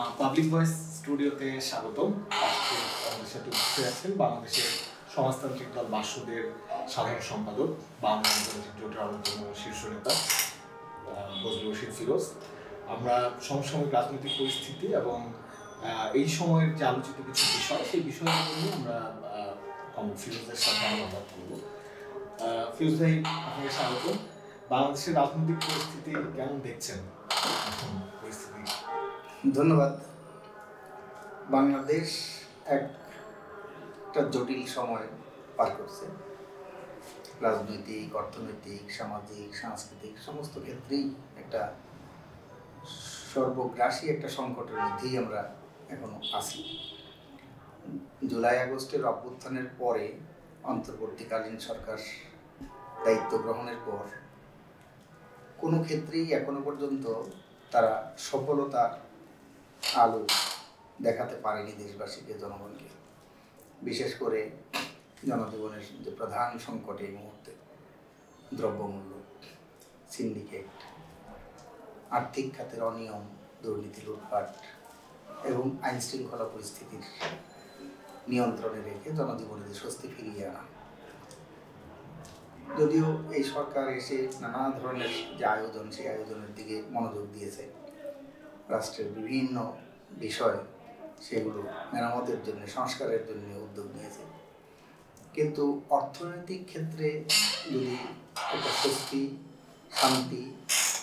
Public voice স্টুডিওতে স্বাগতম। আজকে আমাদের সাথে উপস্থিত আছেন বাংলাদেশের সমাজতান্ত্রিক দল বাসদের সাধারণ সম্পাদক, বাংলা গণতান্ত্রিক জোটের অন্যতম শীর্ষ নেতা বজলুর রশিদ ফিরোজ। আমরা সমসাময়িক রাজনৈতিক পরিস্থিতি এবং এই সময়ের যে আলোচিত কিছু বিষয়, সেই বিষয়গুলো নিয়ে আমরা ফিরোজের সাথে আলোচনা করব। ফিরোজ ভাই, আপনাকে স্বাগতম। বাংলাদেশের রাজনৈতিক পরিস্থিতি কেমন দেখছেন এখন? পরিস্থিতি ধন্যবাদ। বাংলাদেশ একটা জটিল সময় পার করছে। রাজনৈতিক, অর্থনৈতিক, সামাজিক, সাংস্কৃতিক সমস্ত ক্ষেত্রেই একটা সর্বগ্রাসী একটা সংকটের মধ্যেই আমরা এখনো আছি। জুলাই আগস্টের অভ্যুত্থানের পরে অন্তর্বর্তীকালীন সরকার দায়িত্ব গ্রহণের পর কোনো ক্ষেত্রেই এখনো পর্যন্ত তারা সফলতার আলো দেখাতে পারেনি দেশবাসীকে, জনগণকে। বিশেষ করে জনজীবনের যে প্রধান সংকট এই মুহূর্তে, দ্রব্যমূল্য, সিন্ডিকেট, আর্থিক খাতের অনিয়ম, দুর্নীতি, লুটপাট এবং আইন শৃঙ্খলা পরিস্থিতির নিয়ন্ত্রণে রেখে জনজীবনে যে স্বস্তি ফিরিয়ে আনা। যদিও এই সরকার এসে নানা ধরনের যে আয়োজন, সেই আয়োজনের দিকে মনোযোগ দিয়েছে, রাষ্ট্রের বিভিন্ন বিষয় সেগুলো মেরামতের জন্য, সংস্কারের জন্য উদ্যোগ নিয়েছে, কিন্তু অর্থনৈতিক ক্ষেত্রে যদি একটা স্বস্তি, শান্তি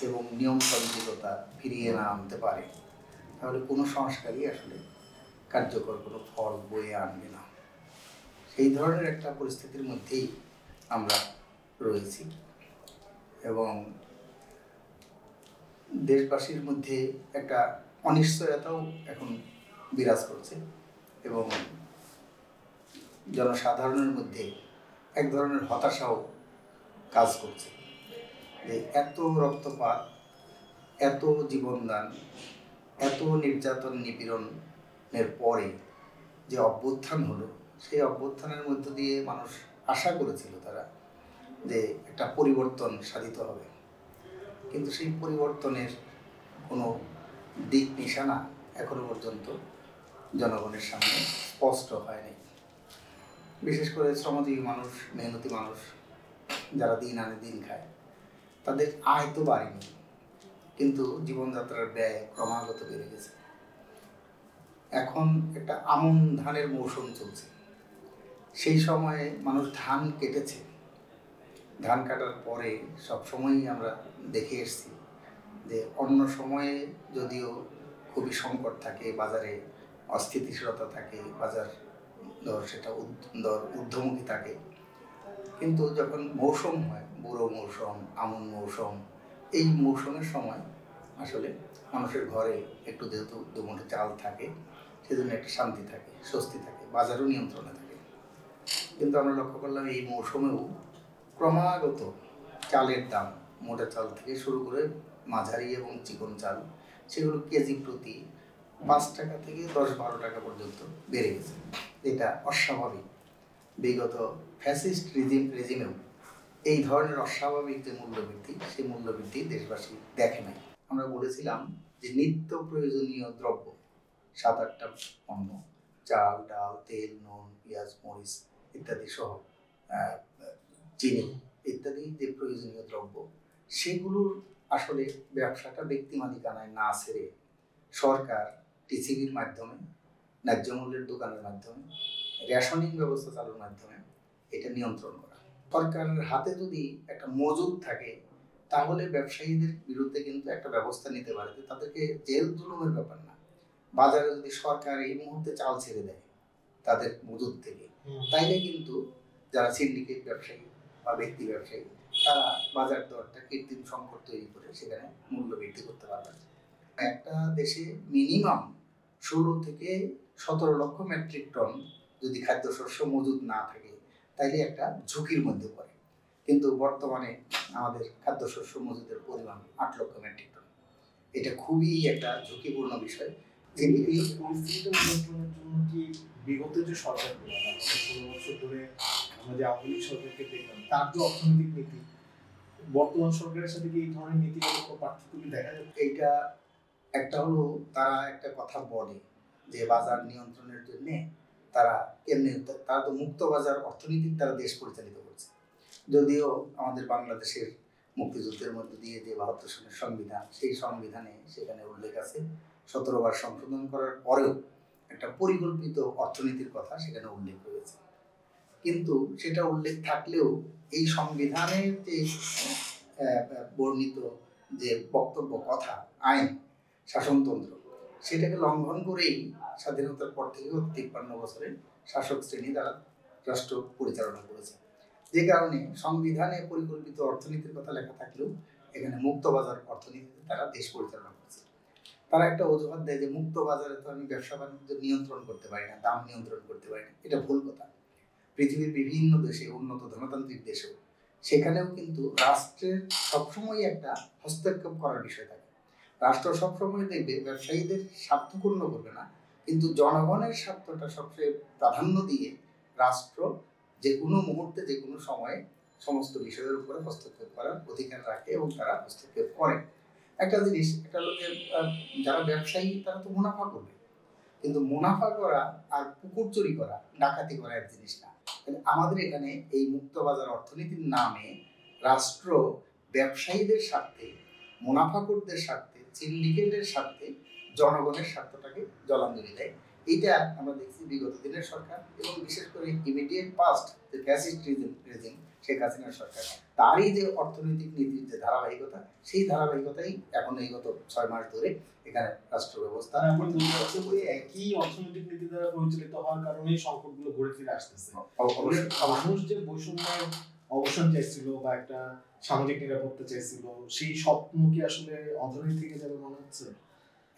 এবং নিয়মতান্ত্রিকতা ফিরিয়ে না আনতে পারে, তাহলে কোনো সংস্কারই আসলে কার্যকর কোনো ফল বয়ে আনবে না। সেই ধরনের একটা পরিস্থিতির মধ্যেই আমরা রয়েছি এবং দেশবাসীর মধ্যে একটা অনিশ্চয়তাও এখন বিরাজ করছে এবং জনসাধারণের মধ্যে এক ধরনের হতাশাও কাজ করছে যে এত রক্তপাত, এত জীবনদান, এত নির্যাতন, নিপীড়নের পরে যে অভ্যুত্থান হলো, সেই অভ্যুত্থানের মধ্য দিয়ে মানুষ আশা করেছিল তারা যে একটা পরিবর্তন সাধিত হবে, কিন্তু সেই পরিবর্তনের কোনো দিক নিশানা এখনো পর্যন্ত জনগণের সামনে স্পষ্ট হয়নি। বিশেষ করে শ্রমজীবী মানুষ, মেহনতি মানুষ যারা দিন আনে দিন খায়, তাদের আয় তো বাড়েনি, কিন্তু জীবনযাত্রার ব্যয় ক্রমাগত বেড়ে গেছে। এখন একটা আমন ধানের মৌসুম চলছে, সেই সময়ে মানুষ ধান কেটেছে। ধান কাটার পরে সবসময়ই আমরা দেখে এসেছি যে অন্য সময়ে যদিও খুবই সংকট থাকে, বাজারে অস্থিতিশীলতা থাকে, বাজার দর সেটা ঊর্ধ্বমুখী থাকে, কিন্তু যখন মৌসুম হয়, বুড়ো মৌসুম, আমন মৌসুম, এই মৌসুমের সময় আসলে মানুষের ঘরে একটু যেহেতু দুমুঠো চাল থাকে, সেজন্য একটা শান্তি থাকে, স্বস্তি থাকে, বাজারও নিয়ন্ত্রণে থাকে। কিন্তু আমরা লক্ষ্য করলাম এই মৌসুমেও ক্রমাগত চালের দাম, মোটা চাল থেকে শুরু করে মাঝারি এবং চিকন চাল, সেগুলো কেজি প্রতি 5 টাকা থেকে 10-12 টাকা পর্যন্ত বেড়ে গেছে। এটা অস্বাভাবিক। বিগত ফ্যাসিস্ট রেজিমেও এই ধরনের অস্বাভাবিক যে মূল্যবৃদ্ধি, সেই মূল্যবৃদ্ধি দেশবাসী দেখে নাই। আমরা বলেছিলাম যে নিত্য প্রয়োজনীয় দ্রব্য 7-8টা পণ্য, চাল, ডাল, তেল, নুন, পেঁয়াজ, মরিচ ইত্যাদি সহ চিনি ইত্যাদি যে প্রয়োজনীয় দ্রব্য, সেগুলোর আসলে ব্যবসাটা ব্যক্তি মালিকানায় না ছেড়ে সরকার টিসিবির মাধ্যমে, ন্যায্য মূল্যের দোকানের মাধ্যমে, রেশনিং ব্যবস্থা চালুর মাধ্যমে এটা নিয়ন্ত্রণ করা। সরকারের হাতে যদি একটা মজুদ থাকে, তাহলে ব্যবসায়ীদের বিরুদ্ধে কিন্তু একটা ব্যবস্থা নিতে পারে যে তাদেরকে জেল জুলুমের ব্যাপার না। বাজারে যদি সরকার এই মুহূর্তে চাল ছেড়ে দেয় তাদের মজুদ থেকে, তাইলে কিন্তু যারা সিন্ডিকেট ব্যবসায়ী বা ব্যক্তি ব্যবসায়ী, তারা বাজার দরটা কৃত্রিম সংকট তৈরি করে সেখানে মূল্য বৃদ্ধি করতে পারবে। একটা দেশে মিনিমাম 16 থেকে 17 লক্ষ মেট্রিক টন যদি খাদ্যশস্য মজুদ না থাকে, তাইলে একটা ঝুঁকির মধ্যে পড়ে। কিন্তু বর্তমানে আমাদের খাদ্যশস্য মজুদের পরিমাণ 8 লক্ষ মেট্রিক টন। এটা খুবই একটা ঝুঁকিপূর্ণ বিষয়। এই পরিস্থিতিটা নিয়ন্ত্রণের জন্য কি বিগত যে সরকারগুলো, 16 বছর ধরে আমরা যে আওয়ামী লীগ সরকারকে দেখলাম, তার যে অর্থনৈতিক নীতি, বর্তমান সরকারের সাথে কি এই ধরনের নীতিগত পার্থক্য দেখা যাচ্ছে? এইটা একটা হলো তারা একটা কথা বলে যে বাজার নিয়ন্ত্রণের জন্য তারা কেমনে, তারা তো মুক্ত বাজার অর্থনীতির দ্বারা দেশ পরিচালিত করছে। যদিও আমাদের বাংলাদেশের মুক্তিযুদ্ধের মধ্যে দিয়ে যে ৭২ সনের সংবিধান, সেই সংবিধানে সেখানে উল্লেখ আছে ১৭ বার সংশোধন করার পরেও একটা পরিকল্পিত অর্থনীতির কথা সেখানে উল্লেখ রয়েছে। কিন্তু সেটা উল্লেখ থাকলেও এই সংবিধানের যে বর্ণিত যে বক্তব্য, কথা, আইন, শাসনতন্ত্র, সেটাকে লঙ্ঘন করেই স্বাধীনতার পর থেকে ৫৩ বছরে শাসক শ্রেণী তারা রাষ্ট্র পরিচালনা করেছে। যে কারণে সংবিধানে পরিকল্পিত অর্থনীতির কথা লেখা থাকলেও এখানে মুক্ত বাজার অর্থনীতিতে তারা দেশ পরিচালনা করেছে। তারা একটা অজুহাত দেয় যে মুক্ত বাজারে তো আমি ব্যবসা বাণিজ্য নিয়ন্ত্রণ করতে পারি না, দাম নিয়ন্ত্রণ করতে পারি না। এটা ভুল কথা। পৃথিবীর বিভিন্ন দেশে, উন্নত ধনতান্ত্রিক দেশেও, সেখানেও কিন্তু রাষ্ট্রের সবসময় একটা হস্তক্ষেপ করার বিষয় থাকে। রাষ্ট্র সবসময় দেখবে ব্যবসায়ীদের স্বার্থ পূর্ণ করবে না, কিন্তু জনগণের স্বার্থটা সবচেয়ে প্রাধান্য দিয়ে রাষ্ট্র যে কোনো মুহূর্তে, যে কোনো সময়ে সমস্ত বিষয়ের উপরে হস্তক্ষেপ করার অধিকার রাখে এবং তারা হস্তক্ষেপ করে। একটা জিনিস, একটা লোকে যারা ব্যবসায়ী তারা তো মুনাফা করবে, কিন্তু মুনাফা করা আর পুকুর চুরি করা, ডাকাতি করা এক জিনিস না। আমাদের এখানে এই মুক্তবাজার অর্থনীতির নামে রাষ্ট্র ব্যবসায়ীদের স্বার্থে, মুনাফাখোরদের স্বার্থে, সিন্ডিকেটের স্বার্থে জনগণের স্বার্থটাকে জলাঞ্জলি দেয়। এইটা আমরা দেখছি বিগত দিনের সরকার এবং বিশেষ করে ইমিডিয়েট পাস্ট যে ফ্যাসিস্ট রেজিম শেখ হাসিনার সরকার, তারই যে অর্থনৈতিক নীতির যে ধারাবাহিকতা, সেই ধারাবাহিকতাই এখন এই গত ৬ মাস ধরে এখানে রাষ্ট্র ব্যবস্থা একই অর্থনৈতিক নীতি দ্বারা পরিচালিত হওয়ার কারণেই সংকটগুলো ঘুরে ফিরে আসতেছে। মানুষ যে বৈষম্যের অবসান চাইছিল বা একটা সামাজিক নিরাপত্তা চাইছিল, সেই স্বপ্ন কি আসলে অধরে থেকে যাবে মনে হচ্ছে?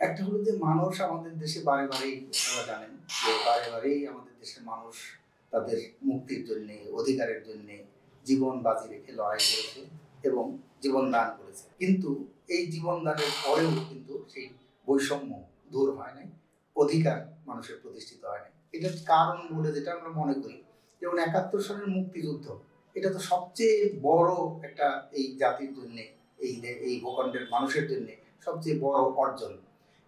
একটা হলো যে মানুষ আমাদের দেশে বারে বারেই, আপনারা জানেন যে বারে বারেই আমাদের দেশের মানুষ তাদের মুক্তির জন্য, অধিকারের জন্য জীবন বাজি রেখে লড়াই করেছে এবং জীবন দান করেছে। কিন্তু এই জীবন দানের পরেও কিন্তু সেই বৈষম্য দূর হয় নাই, অধিকার মানুষের প্রতিষ্ঠিত হয় নাই। এটার কারণ বলে যেটা আমরা মনে করি, যেমন ৭১ সালের মুক্তিযুদ্ধ, এটা তো সবচেয়ে বড় একটা এই জাতির জন্য, এই ভূখণ্ডের মানুষের জন্য সবচেয়ে বড় অর্জন।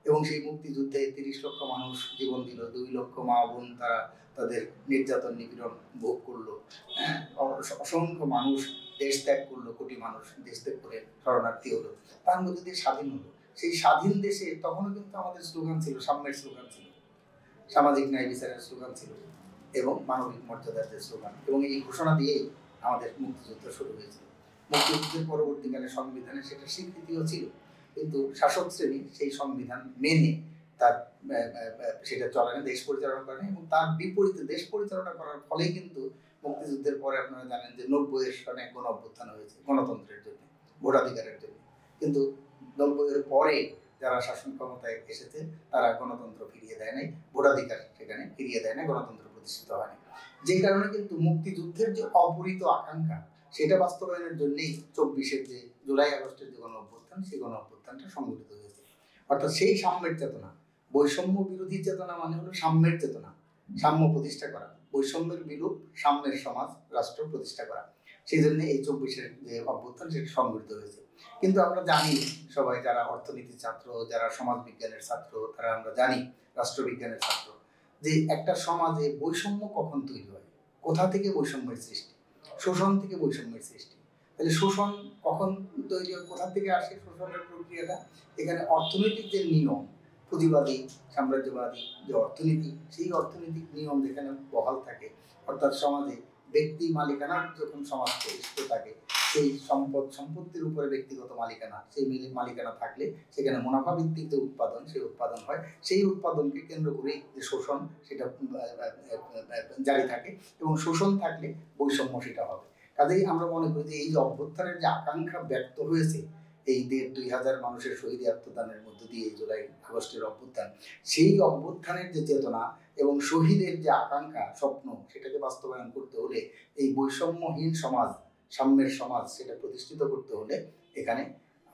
এবং সেই মুক্তিযুদ্ধে ৩০ লক্ষ মানুষ জীবন দিল, ২ লক্ষ মা বোন তারা তাদের নির্যাতন নিপীড়ন ভোগ করলো, হ্যাঁ, অসংখ্য মানুষ দেশ ত্যাগ করলো, কোটি মানুষ দেশ ত্যাগ করে শরণার্থী হলো, তার মধ্যে দিয়ে স্বাধীন হলো। সেই স্বাধীন দেশে তখনও কিন্তু আমাদের স্লোগান ছিল, সাম্যের স্লোগান ছিল, সামাজিক ন্যায় বিচারের স্লোগান ছিল এবং মানবিক মর্যাদার যে স্লোগান, এবং এই ঘোষণা দিয়েই আমাদের মুক্তিযুদ্ধ শুরু হয়েছিল। মুক্তিযুদ্ধের পরবর্তীকালে সংবিধানে সেটা স্বীকৃতিও ছিল, কিন্তু শাসক শ্রেণী সেই সংবিধান মেনে তার সেটা চলে, দেশ পরিচালনা করে, এবং তার বিপরীতে দেশ পরিচালনা করার ফলেই কিন্তু মুক্তিযুদ্ধের পরে আপনারা জানেন যে ৯০ সনে গণ অভ্যুত্থান হয়েছে গণতন্ত্রের জন্য, ভোটাধিকারের জন্য। কিন্তু ৯০ পরে যারা শাসন ক্ষমতায় এসেছে তারা গণতন্ত্র ফিরিয়ে দেয় নাই, ভোটাধিকার সেখানে ফিরিয়ে দেয় নাই, গণতন্ত্র প্রতিষ্ঠিত হয়নি। যে কারণে কিন্তু মুক্তিযুদ্ধের যে অপূরিত আকাঙ্ক্ষা, সেটা বাস্তবায়নের জন্যই ২৪-এর যে জুলাই আগস্টের যে গণ অভ্যুত্থান, সেই গণ অভ্যুত্থানটা সংগঠিত হয়েছে। অর্থাৎ সেই সাম্যের চেতনা, বৈষম্য বিরোধী চেতনা মানে হলো সাম্যের চেতনা, সাম্য প্রতিষ্ঠা করা, বৈষম্যের বিলোপ, সাম্যের সমাজ রাষ্ট্র প্রতিষ্ঠা করা। সেই জন্য এই ২৪-এর যে অভ্যুত্থান সেটা সংগঠিত হয়েছে। কিন্তু আমরা জানি সবাই, যারা অর্থনীতির ছাত্র, যারা সমাজ বিজ্ঞানের ছাত্র, তারা আমরা জানি রাষ্ট্রবিজ্ঞানের ছাত্র, যে একটা সমাজে বৈষম্য কখন তৈরি হয়, কোথা থেকে বৈষম্যের সৃষ্টি, শোষণ থেকে বৈষম্যের সৃষ্টি। তাহলে শোষণ কখন তৈরি হয়, কোথা থেকে আসে শোষণের প্রক্রিয়াটা? এখানে অর্থনৈতিক যে নিয়ম, পুঁজিবাদী সাম্রাজ্যবাদী যে অর্থনীতি, সেই অর্থনৈতিক নিয়ম যেখানে বহাল থাকে, অর্থাৎ সমাজে ব্যক্তি মালিকানার যখন সমাজ প্রতিষ্ঠিত থাকে, সেই সম্পত্তির উপরে ব্যক্তিগত মালিকানা, সেই মালিকানা থাকলে সেখানে মুনাফা ভিত্তিক যে উৎপাদন, সেই উৎপাদন হয়, সেই উৎপাদনকে কেন্দ্র করেই যে শোষণ সেটা জারি থাকে, এবং শোষণ থাকলে বৈষম্য সেটা হবে। কাজেই আমরা মনে করি যে এই যে অভ্যুত্থানের যে আকাঙ্ক্ষা ব্যক্ত হয়েছে, এই ১,৫০০ মানুষের শহীদ আত্মদানের মধ্য দিয়ে জুলাই আগস্টের অভ্যুত্থান, সেই অভ্যুত্থানের যে চেতনা এবং শহীদের যে আকাঙ্ক্ষা, স্বপ্ন, সেটাকে বাস্তবায়ন করতে হলে, এই বৈষম্যহীন সমাজ, সাম্যের সমাজ, সেটা প্রতিষ্ঠিত করতে হলে এখানে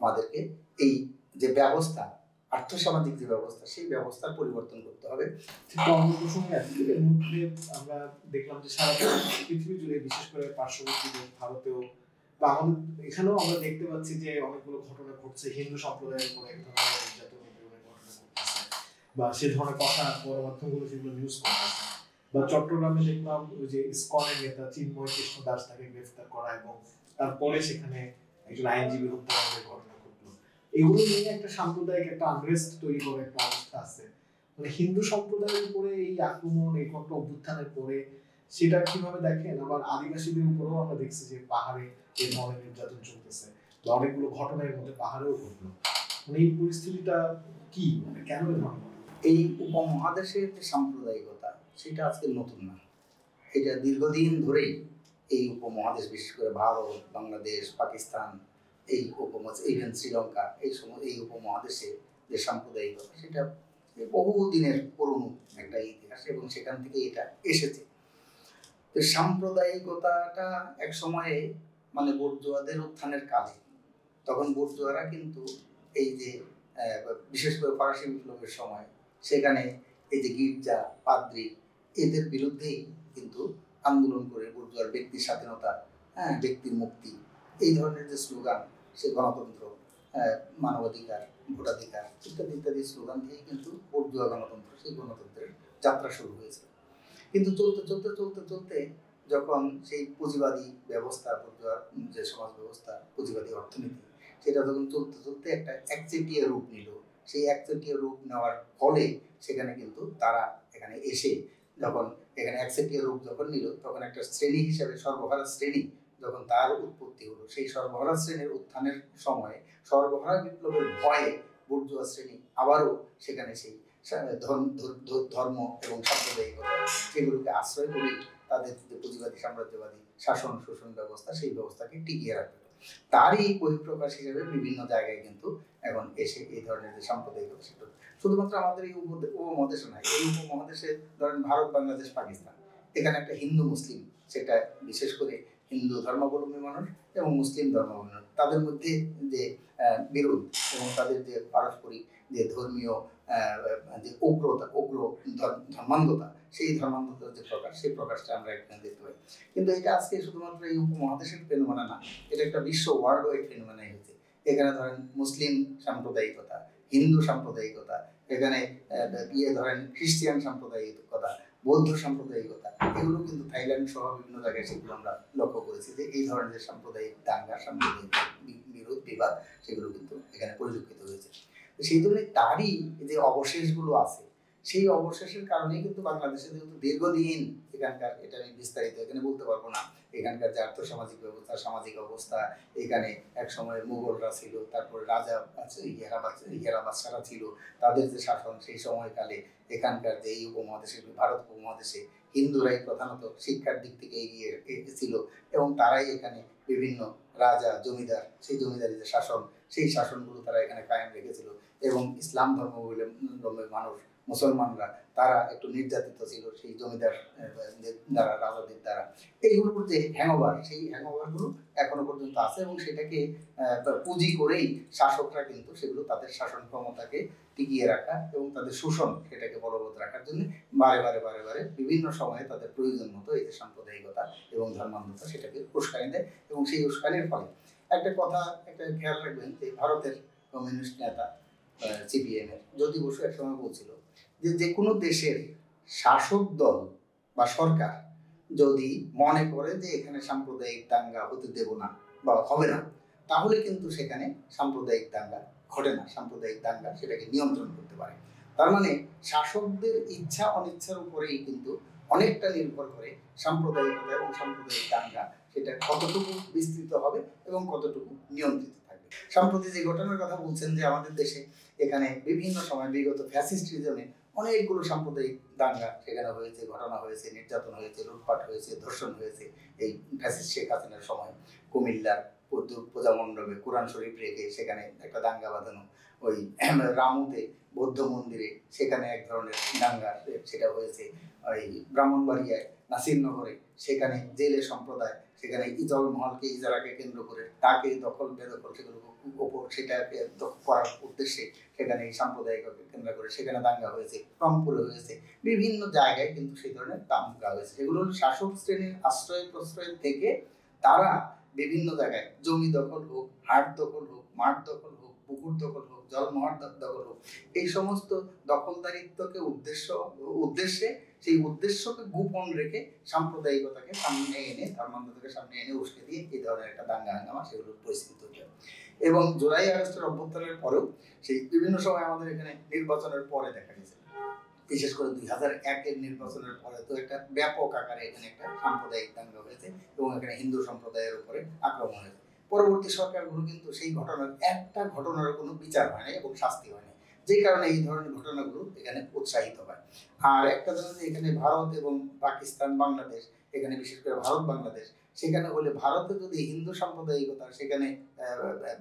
আমাদেরকে এই যে ব্যবস্থা, আর্থসামাজিক যে ব্যবস্থা, সেই ব্যবস্থার পরিবর্তন করতে হবে। এর মধ্যে আমরা দেখলাম যে সারা পৃথিবী জুড়ে, বিশেষ করে পার্শ্ববর্তী দেশ ভারতেও বা আমাদের এখানেও আমরা দেখতে পাচ্ছি যে অনেকগুলো ঘটনা ঘটছে হিন্দু সম্প্রদায়ের উপরে এক ধরনের নির্যাতন নিপীড়নের বা সে ধরনের কথা গণমাধ্যমগুলো যেগুলো নিউজ করতেছে, বা চট্টগ্রামে দেখলাম ওই যে ইসকনের নেতা চিন্ময় কৃষ্ণ দাস তাকে গ্রেফতার করা এবং তারপরে সেখানে একজন আইনজীবী হত্যাকাণ্ডের ঘটনা ঘটলো। এগুলো নিয়ে একটা সাম্প্রদায়িক একটা আনরেস্ট তৈরি করে একটা অবস্থা আছে। মানে হিন্দু সম্প্রদায়ের উপরে এই আক্রমণ, এই একটা অভ্যুত্থানের পরে সেটা কিভাবে দেখেন? আবার আদিবাসীদের উপরেও আমরা দেখছি যে পাহাড়ে এই ধরনের নির্যাতন চলতেছে, বা অনেকগুলো ঘটনার মধ্যে পাহাড়েও ঘটলো। মানে এই পরিস্থিতিটা কি, মানে কেন এই ধরনের? এই উপমহাদেশের যে সাম্প্রদায়িকতা সেটা আজকে নতুন না, এটা দীর্ঘদিন ধরেই এই উপমহাদেশ, বিশেষ করে ভারত, বাংলাদেশ, পাকিস্তান, এই উপমহাদেশ, ইভেন শ্রীলঙ্কা, এই উপমহাদেশে যে সাম্প্রদায়িকতা সেটা বহু দিনের পুরনো একটা ইতিহাস এবং সেখান থেকে এটা এসেছে। তো সাম্প্রদায়িকতাটা এক সময়ে মানে বড়জুয়াদের উত্থানের কাজে, তখন বড়জুয়ারা কিন্তু এই যে বিশেষ করে ফরাসি বিপ্লবের সময় সেখানে এই যে গির্জা, পাদ্রী, এদের বিরুদ্ধেই কিন্তু আন্দোলন করে বড়জুয়ার ব্যক্তির স্বাধীনতা, ব্যক্তির মুক্তি, এই ধরনের যে স্লোগান, সে গণতন্ত্র, মানবাধিকার, ভোটাধিকার ইত্যাদি ইত্যাদি স্লোগান দিয়ে কিন্তু বড়জুয়া গণতন্ত্র, সেই গণতন্ত্রের যাত্রা শুরু হয়েছিল। কিন্তু চলতে চলতে চলতে চলতে যখন সেই পুঁজিবাদী ব্যবস্থা, বড়জুয়ার যে সমাজ ব্যবস্থা, পুঁজিবাদী অর্থনীতি, সেটা যখন চলতে চলতে একটা একচেটিয়া রূপ নিল, সেই একচেটিয়া রূপ নেওয়ার ফলে সেখানে কিন্তু তারা এখানে এসে যখন এখানে একচেটিয়া রূপ যখন নিল, তখন একটা শ্রেণী হিসেবে সর্বহারা শ্রেণী যখন তার উৎপত্তি হলো, সেই সর্বহারা শ্রেণীর উত্থানের সময় সর্বহারা বিপ্লবের ভয়ে বড়জুয়া শ্রেণী আবারও সেখানে সেই ধর্ম এবং সাম্প্রদায়িকতা সেগুলোকে আশ্রয় করে তাদের যে পুঁজিবাদী সাম্রাজ্যবাদী শাসন শোষণ ব্যবস্থা, সেই ব্যবস্থাকে টিকিয়ে রাখবে। তারই বহিঃপ্রকাশ হিসেবে বিভিন্ন জায়গায় কিন্তু এখন এসে এই ধরনের যে সাম্প্রদায়িকতা, সেটা শুধুমাত্র আমাদের এই উপমহাদেশে নয়, এই উপমহাদেশে ধরেন ভারত, বাংলাদেশ, পাকিস্তান, এখানে একটা হিন্দু মুসলিম, সেটা বিশেষ করে হিন্দু ধর্মাবলম্বী মানুষ এবং মুসলিম ধর্মাবলম্বী মানুষ, তাদের মধ্যে যে বিরোধ এবং তাদের যে পারস্পরিক যে ধর্মীয় যে উগ্র ধর্মান্ধতা, সেই ধর্মান্ধতার যে প্রকাশ, সেই প্রকাশটা আমরা এখানে দেখতে পাই। কিন্তু এটা আজকে শুধুমাত্র এই উপমহাদেশের ফেনোমেনা না, এটা একটা বিশ্ব ওয়ার্ল্ড ওয়াইড ফেনোমেনা হয়েছে। এখানে ধরেন মুসলিম সাম্প্রদায়িকতা, হিন্দু সাম্প্রদায়িকতা, এখানে ধরেন খ্রিস্টিয়ান সাম্প্রদায়িকতা, বৌদ্ধ সাম্প্রদায়িকতা, এগুলো কিন্তু থাইল্যান্ড সহ বিভিন্ন জায়গায় সেগুলো আমরা লক্ষ্য করেছি যে এই ধরনের সাম্প্রদায়িক দাঙ্গা, সাম্প্রদায়িক বিরোধ বিবাদ, সেগুলো কিন্তু এখানে পরিলক্ষিত হয়েছে। সেই জন্য তারই যে অবশেষগুলো আছে, সেই অবশেষের কারণেই কিন্তু বাংলাদেশে যেহেতু দীর্ঘদিন এখানকার, এটা আমি বিস্তারিত এখানে বলতে পারবো না, এখানকার যে আর্থসামাজিক ব্যবস্থা, সামাজিক অবস্থা, এখানে এক সময় মুঘলরা ছিল, তারপরে রাজা আছে, ইহেরা বাদশারা ছিল, তাদের যে শাসন, সেই সময়কালে এখানকার যে এই উপমহাদেশে, ভারত উপমহাদেশে হিন্দুরাই প্রধানত শিক্ষার দিক থেকে এগিয়ে ছিল এবং তারাই এখানে বিভিন্ন রাজা, জমিদার, সেই জমিদারি যে শাসন, সেই শাসনগুলো তারা এখানে কায়েম রেখেছিল এবং ইসলাম ধর্মাবলম্বী মানুষ, মুসলমানরা, তারা একটু নির্যাতিত ছিল সেই জমিদার দ্বারা, রাজাদের দ্বারা। এইগুলোর যে হ্যাংওভার, সেই হ্যাংওভারগুলো এখনো পর্যন্ত আছে এবং সেটাকে পুঁজি করেই শাসকরা কিন্তু সেগুলো তাদের শাসন ক্ষমতাকে টিকিয়ে রাখা এবং তাদের শোষণ সেটাকে বলবৎ রাখার জন্য বারে বারে বারে বারে বিভিন্ন সময়ে তাদের প্রয়োজন মতো এই যে সাম্প্রদায়িকতা এবং ধর্মান্ধতা সেটাকে উস্কানি দেয়। এবং সেই উস্কানির ফলে একটা কথা একটা খেয়াল রাখবেন যে ভারতের কমিউনিস্ট নেতা সিপিএম এর জ্যোতি বসু একসময় বলছিল যে যে কোনো দেশের শাসক দল বা সরকার যদি মনে করে যে এখানে সাম্প্রদায়িক দাঙ্গা হতে দেব না বা হবে না, তাহলে কিন্তু সেখানে সাম্প্রদায়িক দাঙ্গা ঘটে না, সাম্প্রদায়িক দাঙ্গা সেটাকে নিয়ন্ত্রণ করতে পারে। তার মানে শাসকদের ইচ্ছা অনিচ্ছার উপরেই কিন্তু অনেকটা নির্ভর করে সাম্প্রদায়িকতা এবং সাম্প্রদায়িক দাঙ্গা সেটা কতটুকু বিস্তৃত হবে এবং কতটুকু নিয়ন্ত্রিত থাকবে। সম্প্রতি যে ঘটনার কথা বলছেন যে আমাদের দেশে এখানে বিভিন্ন সময় বিগত ফ্যাসিস্ট রিজমে অনেকগুলো সাম্প্রদায়িক দাঙ্গা সেখানে হয়েছে, ঘটনা হয়েছে, নির্যাতন হয়েছে, লুটপাট হয়েছে, ধর্ষণ হয়েছে। এই ফ্যাসিস্ট শেখ হাসিনার সময় কুমিল্লার পূজা মণ্ডপে কোরআন শরীফ রেখে সেখানে একটা দাঙ্গা বাঁধানো, ওই রামুতে বৌদ্ধ মন্দিরে সেখানে এক ধরনের দাঙ্গা সেটা হয়েছে, ওই ব্রাহ্মণবাড়িয়ায় নাসিরনগরে সেখানে জেলে সম্প্রদায় সেখানে ইজল মহলকে, ইজারাকে কেন্দ্র করে তাকে দখল বেদখল সেগুলো ওপর সেটাকে করার উদ্দেশ্যে সেখানে এই সাম্প্রদায়িককে কেন্দ্র করে সেখানে দাঙ্গা হয়েছে, রংপুরে হয়েছে, বিভিন্ন জায়গায় কিন্তু সেই ধরনের দাঙ্গা হয়েছে। সেগুলো শাসক শ্রেণীর আশ্রয় প্রশ্রয় থেকে তারা বিভিন্ন জায়গায় জমি দখল হোক, হাট দখল হোক, মাঠ দখল হোক, পুকুর দখল হোক, জলমহল দখল হোক, এই সমস্ত দখলদারিত্বকে উদ্দেশ্যে সেই উদ্দেশ্যকে গোপন রেখে সাম্প্রদায়িকতাকে সামনে এনে, ধর্মান্ধতাকে সামনে এনে উস্কে দিয়ে এই ধরনের একটা দাঙ্গা হাঙ্গামা সেগুলোর পরিস্থিতি তৈরি হয়। এবং জুলাই আগস্টের অভ্যুত্থানের পরেও সেই বিভিন্ন সময় আমাদের এখানে নির্বাচনের পরে দেখা গেছে, বিশেষ করে 2001-এর নির্বাচনের পরে তো একটা ব্যাপক আকারে এখানে একটা সাম্প্রদায়িক দাঙ্গা হয়েছে এবং এখানে হিন্দু সম্প্রদায়ের উপরে আক্রমণ হয়েছে। পরবর্তী সরকারগুলো কিন্তু সেই ঘটনার একটা ঘটনার কোনো বিচার হয় না এবং শাস্তি হয় না, যে কারণে এই ধরনের ঘটনাগুলো এখানে উৎসাহিত হয়। আর একটা ধরনের যে এখানে ভারত এবং পাকিস্তান, বাংলাদেশ, এখানে বিশেষ করে ভারত বাংলাদেশ, সেখানে হলে ভারতে যদি হিন্দু সাম্প্রদায়িকতা সেখানে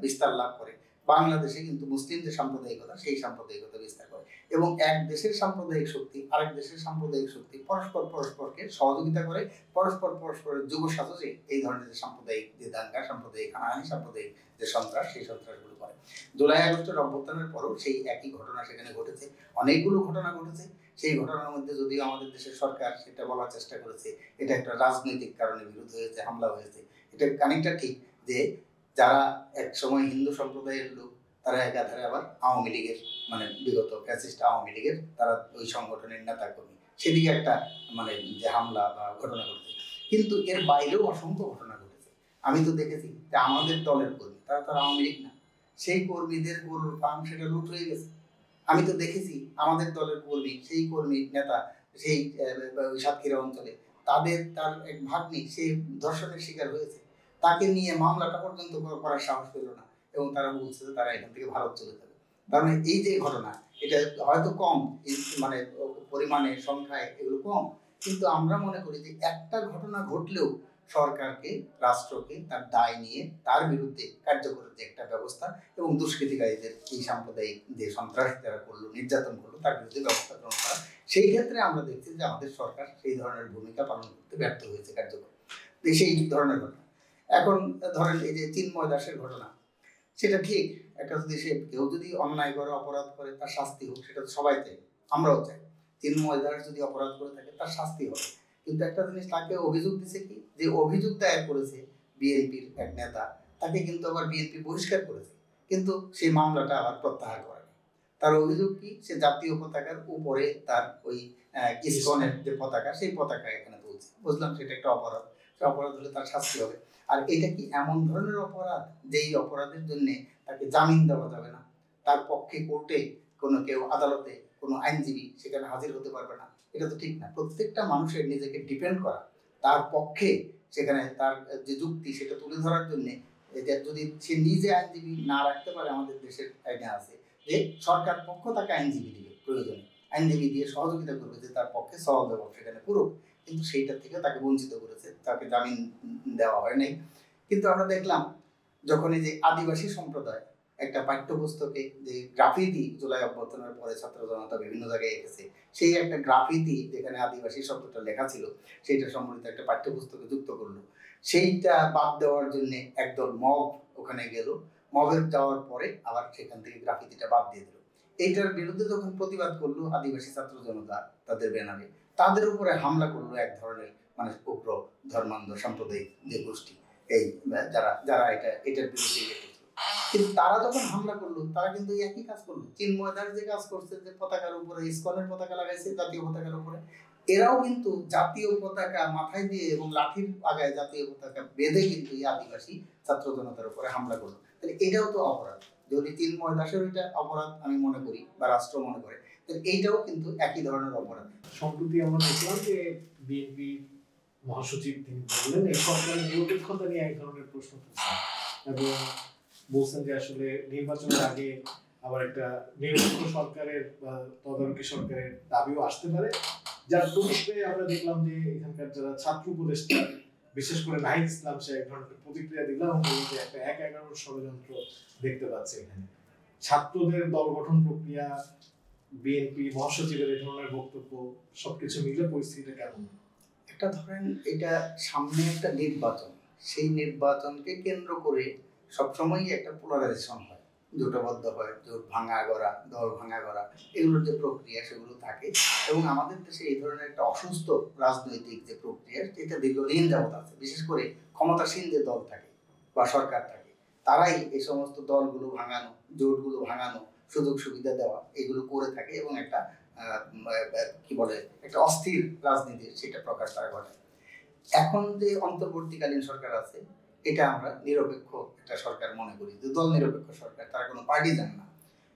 বিস্তার লাভ করে, বাংলাদেশে কিন্তু মুসলিম যে সাম্প্রদায়িকতা সেই সাম্প্রদায়িকতা বিস্তার করে এবং এক দেশের সাম্প্রদায়িক শক্তি আরেক দেশের সাম্প্রদায়িক শক্তি পরস্পরকে সহযোগিতা করে, পরস্পরের যুগ সাজসে এই ধরনের যে সাম্প্রদায়িক যে দাঙ্গা, সাম্প্রদায়িক হানাহানি, সাম্প্রদায়িক যে সন্ত্রাস, সেই সন্ত্রাসগুলো করে। জুলাই আগস্টের অভ্যুত্থানের পরও সেই একই ঘটনা সেখানে ঘটেছে, অনেকগুলো ঘটনা ঘটেছে। সেই ঘটনার মধ্যে যদিও আমাদের দেশের সরকার সেটা বলার চেষ্টা করেছে এটা একটা রাজনৈতিক কারণে বিরোধ হয়েছে, হামলা হয়েছে, এটা খানিকটা ঠিক যে যারা এক সময় হিন্দু সম্প্রদায়ের লোক তারা একাধারে আবার আওয়ামী লীগের, মানে বিগত ফ্যাসিস্ট আওয়ামী লীগের তারা ওই সংগঠনের নেতা কর্মী, সেদিকে একটা মানে যে হামলা বা ঘটনা ঘটেছে। কিন্তু এর বাইরেও অসংখ্য ঘটনা ঘটেছে। আমি তো দেখেছি যে আমাদের দলের কর্মী, তারা তো আওয়ামী লীগ না, সেই কর্মীদের গরুর ফার্ম সেটা লুট হয়ে গেছে। আমি তো দেখেছি আমাদের দলের কর্মী, সেই কর্মী নেতা সেই সাতক্ষীরা অঞ্চলে তার এক ভাগ্নি সে ধর্ষণের শিকার হয়েছে, তাকে নিয়ে মামলাটা পর্যন্ত করার সাহস পেল না এবং তারা বলছে যে তারা এখান থেকে ভারত চলে যাবে। তার মানে এই যে ঘটনা, এটা হয়তো কম মানে পরিমাণে, সংখ্যায় এগুলো কম, কিন্তু আমরা মনে করি যে একটা ঘটনা ঘটলেও সরকারকে, রাষ্ট্রকে তার দায় নিয়ে তার বিরুদ্ধে কার্যকর যে একটা ব্যবস্থা এবং দুষ্কৃতিকারীদের এই সাম্প্রদায়িক যে সন্ত্রাস যারা করলো, নির্যাতন করলো, তার বিরুদ্ধে ব্যবস্থা গ্রহণ করা, সেই ক্ষেত্রে আমরা দেখছি যে আমাদের সরকার সেই ধরনের ভূমিকা পালন করতে ব্যর্থ হয়েছে কার্যকর। সেই ধরনের ঘটনা এখন ধরেন এই যে চিন্ময় দাসের ঘটনা, সেটা ঠিক, একটা যদি কেউ যদি অন্যায় করে, অপরাধ করে, তার শাস্তি হোক, সেটা তো সবাই চাই, আমরাও চাই। চিন্ময় দাস যদি অপরাধ করে থাকে তার শাস্তি হবে, কিন্তু একটা জিনিস, তাকে অভিযোগ দিছে কি, যে অভিযোগ দায়ের করেছে বিএনপির এক নেতা, তাকে কিন্তু আবার বিএনপি বহিষ্কার করেছে, কিন্তু সেই মামলাটা আবার প্রত্যাহার করে। তার অভিযোগ কি, সে জাতীয় পতাকার উপরে তার ওই ইসকনের যে পতাকা, সেই পতাকা এখানে তুলছে। বুঝলাম সেটা একটা অপরাধ, সে অপরাধ হলে তার শাস্তি হবে। আর এটা কি এমন ধরনের অপরাধ যেই অপরাধের জন্য তাকে জামিন দেওয়া যাবে না, তার পক্ষে কোর্টে কোনো কেউ, আদালতে কোনো আইনজীবী সেখানে হাজির হতে পারবে না? এটা তো ঠিক না। প্রত্যেকটা মানুষের নিজেকে ডিপেন্ড করা, তার পক্ষে সেখানে তার যে যুক্তি সেটা তুলে ধরার জন্যে, যদি সে নিজে আইনজীবী না রাখতে পারে, আমাদের দেশের আইনে আছে যে সরকার পক্ষ তাকে আইনজীবী দিবে, প্রয়োজনে আইনজীবী দিয়ে সহযোগিতা করবে যে তার পক্ষে সওয়াল জবাব সেখানে করুক, কিন্তু সেইটার থেকে তাকে বঞ্চিত করেছে, তাকে জামিন দেওয়া হয় নাই। কিন্তু আমরা দেখলাম যখন এই যে আদিবাসী সম্প্রদায় একটা পাঠ্যপুস্তকে যে গ্রাফিতি জুলাই অভ্যর্থনের পরে ছাত্র জনতা বিভিন্ন জায়গায় এঁকেছে, সেই একটা গ্রাফিতি যেখানে আদিবাসী শব্দটা লেখা ছিল সেইটা সম্বলিত একটা পাঠ্যপুস্তকে যুক্ত করলো, সেইটা বাদ দেওয়ার জন্য একদল মব ওখানে গেল, মবের যাওয়ার পরে আবার সেখান থেকে গ্রাফিতিটা বাদ দিয়ে দিল। এইটার বিরুদ্ধে যখন প্রতিবাদ করলো আদিবাসী ছাত্র জনতা তাদের ব্যানারে, তাদের উপরে হামলা করলো এক ধরনের মানে উগ্র ধর্মান্ধ সাম্প্রদায়িক যে গোষ্ঠী, এই যারা এটার বিরুদ্ধে কিন্তু তারা যখন হামলা করলো, তারা কিন্তু একই কাজ করলো। চিন্ময় দাস যে কাজ করছে, যে পতাকার উপরে ইসকনের পতাকা লাগাইছে, জাতীয় পতাকার উপরে, এরাও কিন্তু জাতীয় পতাকা মাথায় দিয়ে এবং লাঠির আগায় জাতীয় পতাকা বেঁধে কিন্তু এই আদিবাসী ছাত্র জনতার উপরে হামলা করলো। তাহলে এটাও তো অপরাধ। যদি চিন্ময় দাসের এটা অপরাধ আমি মনে করি বা রাষ্ট্র মনে করে, তাহলে এইটাও কিন্তু একই ধরনের অপরাধ। সম্প্রতি আমরা দেখলাম যে বিএনপি মহাসচিব তিনি বললেন এই সরকারের নিরপেক্ষতা নিয়ে এক ধরনের প্রশ্ন তুলছেন এবং বলছেন যে আসলে নির্বাচনের আগে আবার একটা নিরপেক্ষ সরকারের বা তদারকি সরকারের দাবিও আসতে পারে, যার প্রতিক্রিয়া আমরা দেখলাম যে এখানকার যারা ছাত্র উপদেষ্টা, বিশেষ করে নাহিদ ইসলাম, সে এক ধরনের প্রতিক্রিয়া দিলাম যে একটা ১/১১ ষড়যন্ত্র দেখতে পাচ্ছে এখানে। ছাত্রদের দল গঠন প্রক্রিয়া, বিএনপি মহাসচিবের এই ধরনের বক্তব্য, সবকিছু মিলে পরিস্থিতিটা কেমন? একটা ধরেন এটা সামনে একটা নির্বাচন, সেই নির্বাচনকে কেন্দ্র করে সবসময়ই একটা পোলারাইজেশন হয়, জোটবদ্ধ হয়, জোট ভাঙা গড়া, দল ভাঙা গড়া, এগুলোর যে প্রক্রিয়া সেগুলো থাকে। এবং আমাদের দেশে এই ধরনের একটা অসুস্থ রাজনৈতিক যে প্রক্রিয়া, এটা দীর্ঘদিন যাবত আছে। বিশেষ করে ক্ষমতাসীন যে দল থাকে বা সরকার থাকে, তারাই এই সমস্ত দলগুলো ভাঙানো, জোটগুলো ভাঙানো, সুযোগ সুবিধা দেওয়া এগুলো করে থাকে এবং একটা কি বলে একটা অস্থির রাজনীতির সেটা প্রকাশ তারা ঘটায়। এখন যে অন্তর্বর্তীকালীন সরকার আছে এটা আমরা নিরপেক্ষ একটা সরকার মনে করি, যে দল নিরপেক্ষ সরকার, তারা কোনো পার্টিজান না।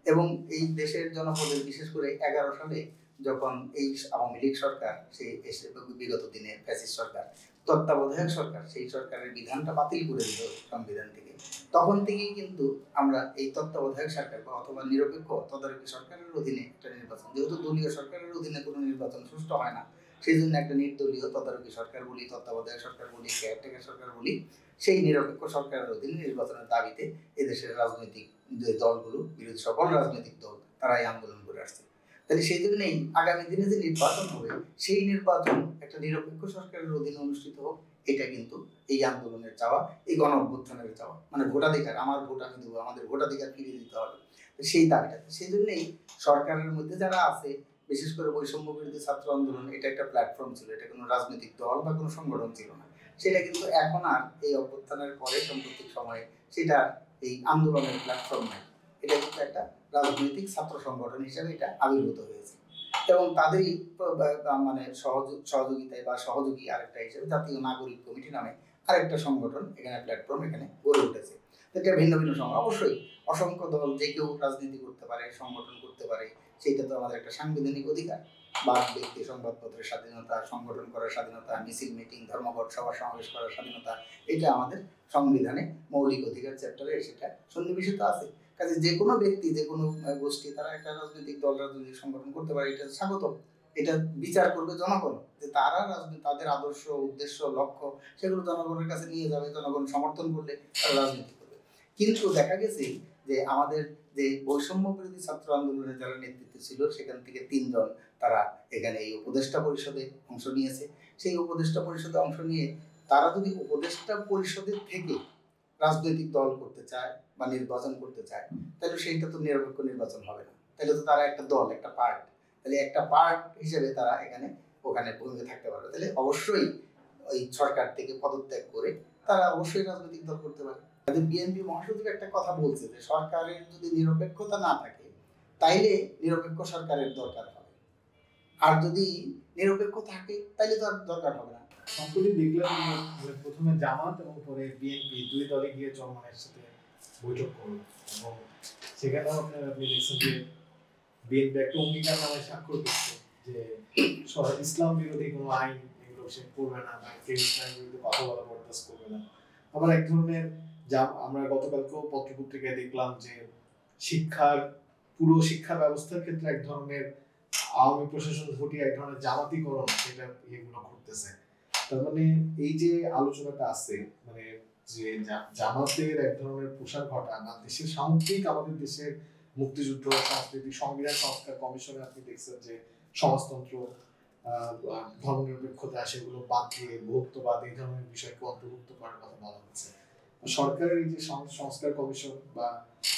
এবং এই দেশের জনপদের বিশেষ করে 11 সালে যখন এই আওয়ামী লীগ সরকার সেই এসে বিগত দিনে ফ্যাসিস্ট সরকার তত্ত্বাবধায়ক সরকার সেই সরকারের বিধানটা বাতিল করে দিল সংবিধান থেকে, তখন থেকেই কিন্তু আমরা এই তত্ত্বাবধায়ক সরকার বা অথবা নিরপেক্ষ তদারকি সরকারের অধীনে একটা নির্বাচন, যেহেতু দলীয় সরকারের অধীনে কোনো নির্বাচন সুষ্ঠু হয় না, সেই জন্য একটা নির্দলীয় তদারকি সরকার বলি, তত্ত্বাবধায়ক সরকার বলি, কেয়ারটেকার সরকার বলি, সেই নিরপেক্ষ সরকারের অধীনে নির্বাচনের দাবিতে এদেশের রাজনৈতিক যে দলগুলো, বিরোধী সকল রাজনৈতিক দল তারাই আন্দোলন করে আসছে। তাহলে সেই জন্যই আগামী দিনে যে নির্বাচন হবে সেই নির্বাচন একটা নিরপেক্ষ সরকারের অধীনে অনুষ্ঠিত হোক, এটা কিন্তু এই আন্দোলনের চাওয়া, এই গণ অভ্যুত্থানের চাওয়া, মানে ভোটাধিকার, আমার ভোট আমি দেবো, আমাদের ভোটাধিকার ফিরিয়ে দিতে হবে, সেই দাবিটা। সেই জন্যই সরকারের মধ্যে যারা আছে, বিশেষ করে বৈষম্য বিরোধী ছাত্র আন্দোলন, এটা একটা প্ল্যাটফর্ম ছিল, এটা কোনো রাজনৈতিক দল বা কোনো সংগঠন ছিল না। সেটা কিন্তু এখন আর এই অভ্যুত্থানের পরে সাম্প্রতিক সময়ে সেটা এই আন্দোলনের প্ল্যাটফর্ম নাই, এটা কিন্তু একটা রাজনৈতিক ছাত্র সংগঠন হিসেবে এটা আবির্ভূত হয়েছে। এবং তাদেরই মানে সহযোগিতায় বা সহযোগী আরেকটা হিসেবে জাতীয় নাগরিক কমিটি নামে আরেকটা সংগঠন এখানে প্ল্যাটফর্ম এখানে গড়ে উঠেছে। এটা ভিন্ন ভিন্ন সংগঠন, অবশ্যই অসংখ্য দল, যে কেউ রাজনীতি করতে পারে, সংগঠন করতে পারে, সেইটা তো আমাদের একটা সাংবিধানিক অধিকার। বাক ব্যক্তি, সংবাদপত্রের স্বাধীনতা, সংগঠন করার স্বাধীনতা, মিছিল মিটিং, ধর্মঘট, সভা সমাবেশ করার স্বাধীনতা, এটা আমাদের সংবিধানে মৌলিক অধিকার চ্যাপ্টারে সেটা সন্নিবেশিত আছে। কাজে যে কোনো ব্যক্তি, যে কোনো গোষ্ঠী তারা একটা রাজনৈতিক দল, রাজনৈতিক সংগঠন করতে পারে, এটা স্বাগত। এটা বিচার করবে জনগণ, যে তারা তাদের আদর্শ, উদ্দেশ্য, লক্ষ্য সেগুলো জনগণের কাছে নিয়ে যাবে, জনগণ সমর্থন করলে তারা রাজনীতি করবে। কিন্তু দেখা গেছে যে আমাদের যে বৈষম্য বিরোধী ছাত্র আন্দোলনের যারা নেতৃত্ব ছিল, সেখান থেকে 3 জন তারা এখানে এই উপদেষ্টা পরিষদে অংশ নিয়েছে। সেই উপদেষ্টা পরিষদে অংশ নিয়ে তারা যদি উপদেষ্টা পরিষদের থেকে রাজনৈতিক দল করতে চায় বা নির্বাচন করতে চায়, তাহলে সেইটা তো নিরপেক্ষ নির্বাচন হবে না। তাহলে তো তারা একটা দল, একটা পার্ট, তাহলে একটা পার্ট হিসেবে তারা ওখানে ভূমিকা থাকতে পারবে। তাহলে অবশ্যই ওই সরকার থেকে পদত্যাগ করে তারা অবশ্যই রাজনৈতিক দল করতে পারে। বিএনপি মহাসচিব একটা কথা বলছে যে সরকারের যদি নিরপেক্ষতা না থাকে তাইলে নিরপেক্ষ সরকারের দরকার হবে, আর যদি নিরপেক্ষ থাকে তাইলে তো আর দরকার হবে না। সম্প্রতি দেখলাম প্রথমে জামাত এবং পরে বিএনপি দুই দলে গিয়ে চরমনের সাথে বৈঠক করলো, এবং সেখানেও আপনি দেখছেন যে বিএনপি একটা অঙ্গীকার নামে স্বাক্ষর করছে যে ইসলাম বিরোধী কোনো আইন এগুলো সে করবে না, বা কেউ ইসলামের বিরুদ্ধে কথা বলা বরদাস্ত করবে না। আবার এক ধরনের যা আমরা গতকালকেও পত্রপত্রিকায় দেখলাম যে পুরো শিক্ষা ব্যবস্থার ক্ষেত্রে এক ধরনের আওয়ামী প্রশাসন ঘটিয়ে এক ধরনের জামাতিকরণ সেটা এগুলো ঘটতেছে। তার মানে এই যে আলোচনাটা আছে, মানে যে জামাতের এক ধরনের প্রসার ঘটা বা দেশের সামগ্রিক আমাদের দেশের মুক্তিযুদ্ধ, সংস্কৃতি, সংবিধান সংস্কার কমিশনে আপনি দেখছেন যে সমাজতন্ত্র, ধর্মনিরপেক্ষতা সেগুলো বাদ দিয়ে বহুত্ববাদ এই ধরনের বিষয়কে অন্তর্ভুক্ত করার কথা বলা হচ্ছে। সরকারের এই যে সংস্কার কমিশন বা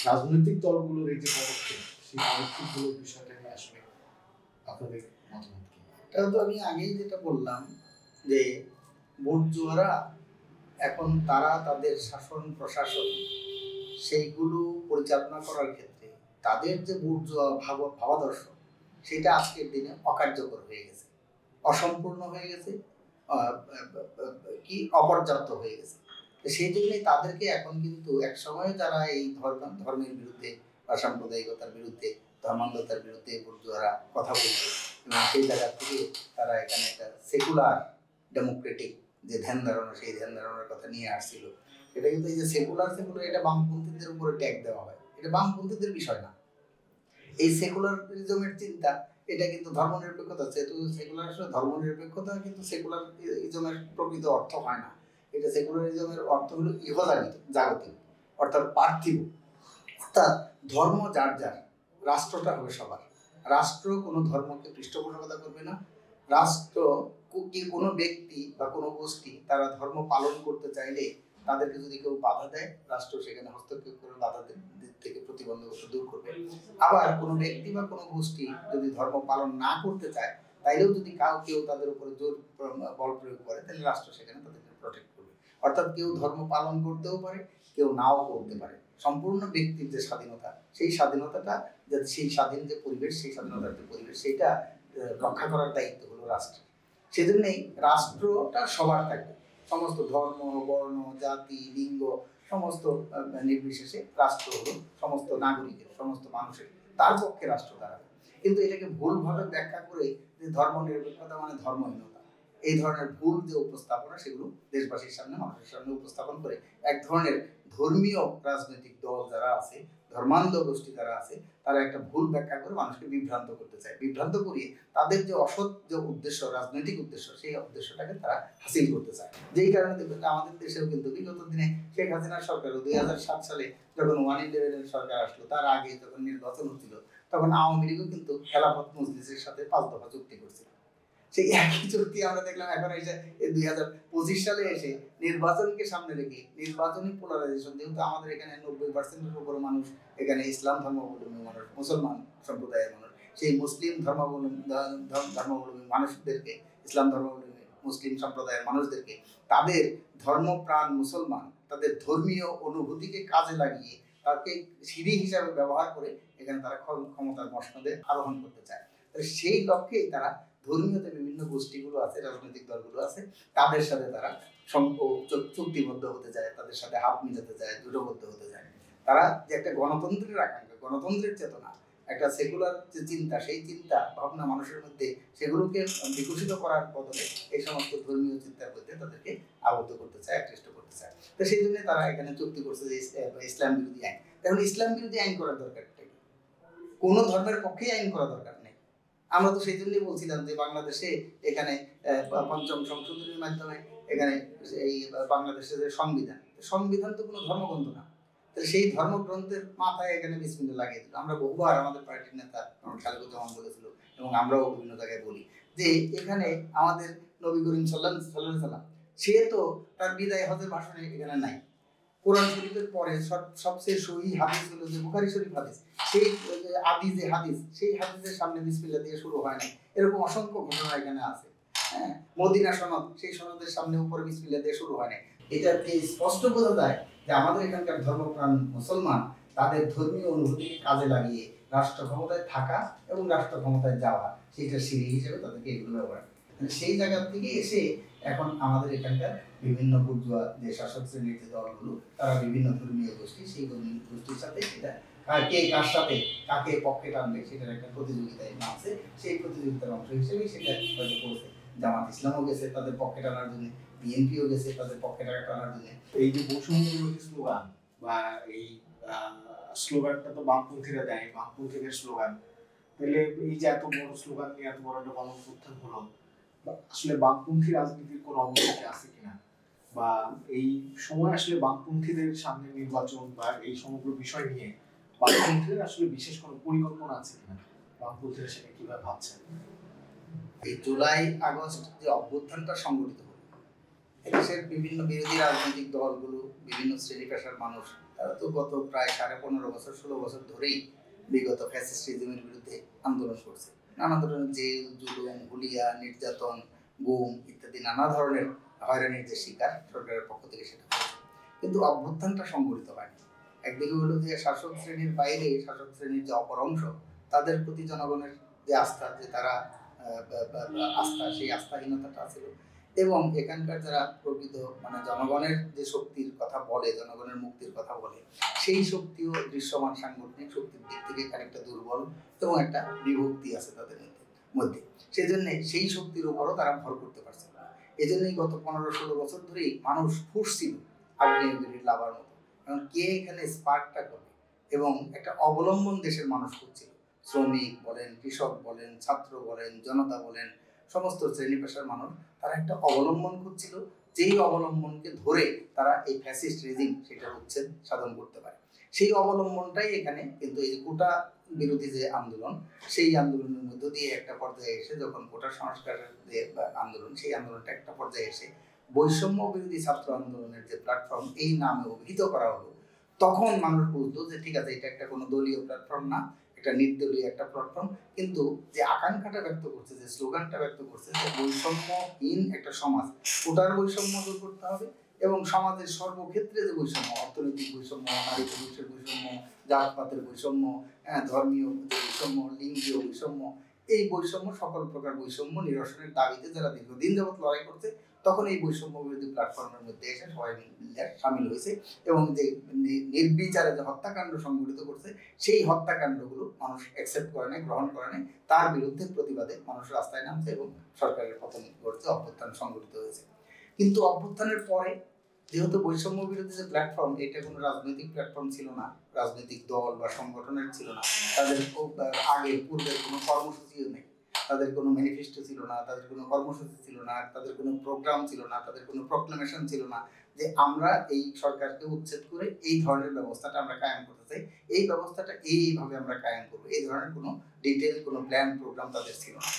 রাজনৈতিক দলগুলোর এই যে পদক্ষেপ, সেই পদক্ষেপগুলোর বিষয়টা নিয়ে আসলে আপনাদের মতামত কি? এটা তো আমি আগেই যেটা বললাম যে বুর্জোয়ারা এখন তারা তাদের শাসন প্রশাসন সেইগুলো পরিচালনা করার ক্ষেত্রে তাদের যে বুর্জোয়া ভাবাদর্শ সেটা আজকের দিনে অকার্যকর হয়ে গেছে, অসম্পূর্ণ হয়ে গেছে, কি অপর্যাপ্ত হয়ে গেছে। সেই জন্যই তাদেরকে এখন কিন্তু এক সময় যারা এই ধর্মের বিরুদ্ধে বা সাম্প্রদায়িকতার বিরুদ্ধে, ধর্মান্ধতার বিরুদ্ধে বুর্জোয়ারা কথা বলছে, এবং সেই জায়গা থেকে তারা এখানে একটা সেকুলার ডেমোক্রেটিক যে ধ্যান ধারণা, সেই ধ্যান ধারণার কথা নিয়ে আসছিল। এটা কিন্তু এই যে সেকুলার এটা বামপন্থীদের উপরে ট্যাগ দেওয়া হয়, এটা বামপন্থীদের বিষয় না। এই সেকুলারিজমের চিন্তা এটা কিন্তু ধর্মনিরপেক্ষতা, যেহেতু সেকুলার আসলে ধর্মনিরপেক্ষতা কিন্তু সেকুলারিজমের প্রকৃত অর্থ হয় না। এটা সেকুলারিজমের অর্থ হলো জাগতিক, অর্থাৎ পার্থিব, অর্থাৎ ধর্ম যার যার, রাষ্ট্রটা হবে সবার। রাষ্ট্র কোনো ধর্মকে পৃষ্ঠপোষকতা করবে না। রাষ্ট্র কি কোনো ব্যক্তি বা কোনো গোষ্ঠী তারা ধর্ম পালন করতে চাইলে তাদেরকে যদি কেউ বাধা দেয়, রাষ্ট্র সেখানে হস্তক্ষেপ করে বাধা থেকে প্রতিবন্ধকতা দূর করবে। আবার কোনো ব্যক্তি বা কোনো গোষ্ঠী যদি ধর্ম পালন না করতে চায়, তাইলেও যদি কেউ তাদের উপরে জোর বল প্রয়োগ করে, তাহলে রাষ্ট্র সেখানে তাদেরকে প্রোটেক্ট করবে। অর্থাৎ কেউ ধর্ম পালন করতেও পারে, কেউ নাও করতে পারে। সম্পূর্ণ ব্যক্তির যে স্বাধীনতা, সেই স্বাধীনতাটা যাতে সেই স্বাধীন যে পরিবেশ, সেই স্বাধীনতার যে পরিবেশ, সেইটা রক্ষা করার দায়িত্ব হলো রাষ্ট্রের। সেজন্যই রাষ্ট্রটা সবার থাকবে, সমস্ত ধর্ম, বর্ণ, জাতি, লিঙ্গ সমস্ত নির্বিশেষে রাষ্ট্র হলো সমস্ত নাগরিকের, সমস্ত মানুষের, তার পক্ষে রাষ্ট্র দাঁড়াবে। কিন্তু এটাকে ভুলভাবে ব্যাখ্যা করে যে ধর্ম নিরপেক্ষতা মানে ধর্মহীনতা, এই ধরনের ভুল যে উপস্থাপনা, সেগুলো দেশবাসীর সামনে, মানুষের সামনে উপস্থাপন করে এক ধরনের ধর্মীয় রাজনৈতিক দল যারা আছে, ধর্মান্ধ গোষ্ঠী যারা আছে, তারা একটা ভুল ব্যাখ্যা করে মানুষকে বিভ্রান্ত করতে চায়। বিভ্রান্ত করিয়ে তাদের যে অসৎ যে উদ্দেশ্য, রাজনৈতিক উদ্দেশ্য, সেই উদ্দেশ্যটাকে তারা হাসিল করতে চায়। যেই কারণে দেখবেন আমাদের দেশেও কিন্তু বিগত দিনে শেখ হাসিনার সরকারও 2007 সালে যখন 111 সরকার আসলো, তার আগে যখন নির্বাচন হচ্ছিল, তখন আওয়ামী লীগও কিন্তু খেলাফত মজলিসের সাথে 5 দফা চুক্তি করছিল। সেই একই চুক্তি আমরা দেখলাম এখন এসে 2025 সালে এসে নির্বাচনকে সামনে রেখে, নির্বাচনী পোলারাইজেশন, যেহেতু আমাদের এখানে 90%-এর উপর মানুষ এখানে ইসলাম ধর্মাবলম্বী মানুষ, মুসলমান সম্প্রদায়ের মানুষ, সেই মুসলিম ধর্মাবলম্বী মানুষদেরকে, ইসলাম ধর্মাবলম্বী মুসলিম সম্প্রদায়ের মানুষদেরকে, তাদের ধর্মপ্রাণ মুসলমান, তাদের ধর্মীয় অনুভূতিকে কাজে লাগিয়ে তাকে সিঁড়ি হিসাবে ব্যবহার করে এখানে তারা ক্ষমতার মসনদে আরোহণ করতে চায়। সেই লক্ষ্যেই তারা ধর্মীয়তে বিভিন্ন গোষ্ঠীগুলো আছে, রাজনৈতিক দলগুলো আছে, তাদের সাথে তারা চুক্তিবদ্ধ হতে যায়, তাদের সাথে হাত মিলাতে যায়, জোটবদ্ধ হতে যায়। তারা যে একটা গণতন্ত্রের আকাঙ্ক্ষা, গণতন্ত্রের চেতনা, একটা সেকুলার যে চিন্তা, সেই চিন্তা ভাবনা মানুষের মধ্যে, সেগুলোকে বিকশিত করার বদলে এই সমস্ত ধর্মীয় চিন্তার মধ্যে তাদেরকে আবদ্ধ করতে চায়, আকৃষ্ট করতে চায়। তো সেই জন্য তারা এখানে চুক্তি করছে যে ইসলাম বিরোধী আইন। এখন ইসলাম বিরোধী আইন করার দরকারটা কি? কোনো ধর্মের পক্ষেই আইন করা দরকার নেই। আমরা তো সেই জন্যই বলছিলাম যে বাংলাদেশে এখানে 5ম সংশোধনীর মাধ্যমে এখানে এই বাংলাদেশের যে সংবিধান তো কোনো ধর্মগ্রন্থ না। তাহলে সেই ধর্মগ্রন্থের মাথায় এখানে বিসমিল্লাহ লাগিয়ে দিল। আমরা বহুবার আমাদের পার্টির নেতা খালেকুজ্জামান বলেছিল, এবং আমরাও বিভিন্ন জায়গায় বলি যে এখানে আমাদের নবী করিম সাল্লাল্লাহু আলাইহি সাল্লাম, সে তো তার বিদায় হজের ভাষণে এখানে নাই। কোরআন শরীফের পরে সবচেয়ে সহিহ হাদিস হলো যে বুখারী শরীফ হাদিস, সেই হাদিস, সেই হাদিসের সামনে বিসমিল্লাহ দিয়ে শুরু হয় না। এরকম অসংখ্য ঘটনা এখানে আছে। হ্যাঁ, মদিনা সনদ, সেই সনদের সামনে উপরে বিসমিল্লাহ দিয়ে শুরু হয় না। এটাকে স্পষ্ট বোঝা যায় যে আমাদের এখানকার ধর্মপ্রাণ মুসলমান তাদের ধর্মীয় অনুভূতিকে কাজে লাগিয়ে রাষ্ট্র ক্ষমতায় থাকা এবং রাষ্ট্র ক্ষমতায় যাওয়া, সেইটা সিঁড়ি হিসেবে তাদেরকে এগুলো ব্যবহার। সেই জায়গা থেকে এসে এখন আমাদের এখানকার বিভিন্ন বুর্জোয়া যে শাসক শ্রেণীর যে দলগুলো, তারা বিভিন্ন ধর্মীয় গোষ্ঠী, সেই ধর্মীয় গোষ্ঠীর সাথে সেটা কে কার সাথে কাকে পক্ষে টানবে সেটার একটা প্রতিযোগিতায় নামছে। সেই প্রতিযোগিতার অংশ হিসেবেই সেটা হয়তো করছে। জামাত ইসলামও গেছে তাদের পক্ষে টানার জন্য, বিএনপিও গেছে তাদের পক্ষে টানার জন্য। এই যে বৈষম্য বিরোধী স্লোগান বা এই স্লোগানটা তো বামপন্থীরা দেয়, বামপন্থীদের স্লোগান। তাহলে এই যে এত বড় স্লোগান নিয়ে এত বড় একটা গণঅভ্যুত্থান হলো, আসলে বামপন্থী রাজনীতির কোনো অবস্থা আছে কিনা, বা এই সময় আসলে বামপন্থীদের সামনে নির্বাচন বা এই সমগ্র বিষয় নিয়ে বামপন্থীদের আসলে বিশেষ কোনো পরিকল্পনা আছে কিনা, বামপন্থীরা সেটা কিভাবে ভাবছেন? এই জুলাই আগস্ট যে অভ্যুত্থানটা সংগঠিত হলো, দেশের বিভিন্ন বিরোধী রাজনৈতিক দলগুলো, বিভিন্ন শ্রেণী পেশার মানুষ, তারা তো গত প্রায় 15.5 বছর 16 বছর ধরেই বিগত ফ্যাসিস্ট রেজিমের বিরুদ্ধে আন্দোলন করছে। নানা ধরনের জেল, জুলুম, হুলিয়া, নির্যাতন, গুম ইত্যাদি নানা ধরনের হয়রানির যে শিকার সরকারের পক্ষ থেকে সেটা হয়েছে। কিন্তু অভ্যুত্থানটা সংগঠিত হয়নি। একদিকে হলো যে শাসক শ্রেণীর বাইরে শাসক শ্রেণীর যে অপর অংশ, তাদের প্রতি জনগণের যে আস্থা, যে তারা আস্থা, সেই আস্থাহীনতাটা ছিল। এবং এখানকার যারা প্রকৃত মানে জনগণের যে শক্তির কথা বলে, জনগণের মুক্তির কথা বলে, সেই শক্তিও দৃশ্যমান সাংগঠনিক শক্তির দিক থেকে খানিকটা দুর্বল এবং একটা বিভক্তি আছে তাদের মধ্যে। সেই জন্য সেই শক্তির উপরও তারা ভর করতে পারছে না। এই জন্যই গত 15-16 বছর ধরেই মানুষ ফুসছিল আগ্নেয়গিরির লাভার মতো, কারণ কে এখানে স্পার্কটা করবে। এবং একটা অবলম্বন দেশের মানুষ করছিল। শ্রমিক বলেন, কৃষক বলেন, ছাত্র বলেন, জনতা বলেন, সমস্ত শ্রেণী পেশার মানুষ তারা একটা অবলম্বন করছিল, যেই অবলম্বনকে ধরে তারা এই ফ্যাসিস্ট রেজিম সেটা উচ্ছেদ সাধন করতে পারে। সেই অবলম্বনটাই এখানে কিন্তু এই কোটা বিরোধী যে আন্দোলন, সেই আন্দোলনের মধ্য দিয়ে একটা পর্যায়ে এসে, যখন কোটা সংস্কারের যে আন্দোলন, সেই আন্দোলনটা একটা পর্যায়ে এসে বৈষম্য বিরোধী ছাত্র আন্দোলনের যে প্ল্যাটফর্ম এই নামে অভিহিত করা হলো, তখন মানুষ বুঝলো যে ঠিক আছে, এটা একটা কোনো দলীয় প্ল্যাটফর্ম না, একটা নির্দলীয় একটা প্ল্যাটফর্ম। কিন্তু যে আকাঙ্ক্ষাটা ব্যক্ত করছে, যে স্লোগানটা ব্যক্ত করছে, যে বৈষম্যহীন একটা সমাজ, কোটার বৈষম্য দূর করতে হবে এবং সমাজের সর্বক্ষেত্রে যে বৈষম্য, অর্থনৈতিক বৈষম্য, নারী পুরুষের বৈষম্য, জাতপাতের বৈষম্য, ধর্মীয় যে বৈষম্য, লিঙ্গীয় বৈষম্য, এই বৈষম্য, সকল প্রকার বৈষম্য নিরসনের দাবিতে যারা দীর্ঘদিন যাবৎ লড়াই করছে, তখন এই বৈষম্য বিরোধী প্ল্যাটফর্মের মধ্যে এসে সবাই মিলে সামিল হয়েছে এবং যে নির্বিচারে যে হত্যাকাণ্ড সংঘটিত করছে, সেই হত্যাকাণ্ডগুলো মানুষ অ্যাকসেপ্ট করে নাই, গ্রহণ করে নাই। তার বিরুদ্ধে প্রতিবাদে মানুষ রাস্তায় নামছে এবং সরকারের পতন ঘটছে, অভ্যুত্থান সংঘটিত হয়েছে। কিন্তু অভ্যুত্থানের পরে যেহেতু বৈষম্য বিরোধী যে প্ল্যাটফর্ম, এটা কোনো রাজনৈতিক প্ল্যাটফর্ম ছিল না, রাজনৈতিক দল বা সংগঠনের ছিল না, তাদের আগে পূর্বের কোনো কর্মসূচিও নেই, তাদের কোনো ম্যানিফেস্টো ছিল না, তাদের কোনো কর্মসূচি ছিল না, তাদের কোনো প্রোগ্রাম ছিল না, তাদের কোনো প্রক্লামেশন ছিল না যে আমরা এই সরকারকে উচ্ছেদ করে এই ধরনের ব্যবস্থাটা আমরা কায়েম করতে চাই, এই ব্যবস্থাটা এইভাবে আমরা কায়েম করবো, এই ধরনের কোনো ডিটেল কোনো প্ল্যান প্রোগ্রাম তাদের ছিল না।